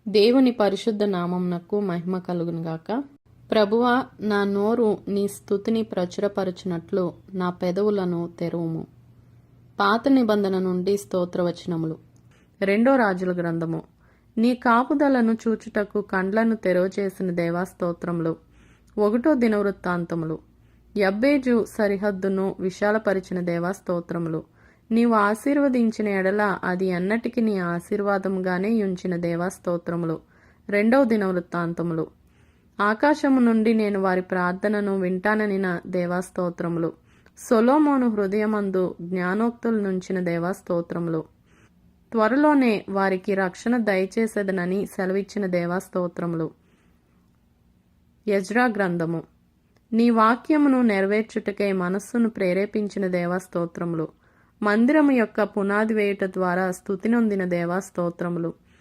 దేవుని పరిశుద్ధ నామమునకు మహిమ కలుగునుగాక. ప్రభువా, నా నోరు నీ స్తుతిని ప్రచురపరచునట్లు నా పెదవులను తెరువుము. పాత నిబంధన నుండి స్తోత్రవచనములు. 2 రాజుల గ్రంథము. నీ కాపుదలను చూచుటకు కండ్లను తెరవచేసిన దేవా స్తోత్రములు. 1 దినవృత్తాంతములు. యబ్బేజు సరిహద్దును విశాలపరిచిన దేవా స్తోత్రములు. నీవు ఆశీర్వదించిన ఎడల అది ఎన్నటికి నీ ఆశీర్వాదముగానే యుంచిన దేవా స్తోత్రములు. 2 దినవృత్తాంతములు. ఆకాశము నుండి నేను వారి ప్రార్థనను వింటాననిన దేవా స్తోత్రములు. సొలొమోను హృదయమందు జ్ఞానోక్తులు నుంచిన దేవా స్తోత్రములు. త్వరలోనే వారికి రక్షణ దయచేసేదనని సెలవిచ్చిన దేవా స్తోత్రములు. ఎజ్రా గ్రంథము. నీ వాక్యమును నెరవేర్చుటకై మనస్సును ప్రేరేపించిన దేవా స్తోత్రములు. మందిరము యొక్క పునాది వేయుట ద్వారా స్తుతి నొందిన దేవా స్తోత్రములు.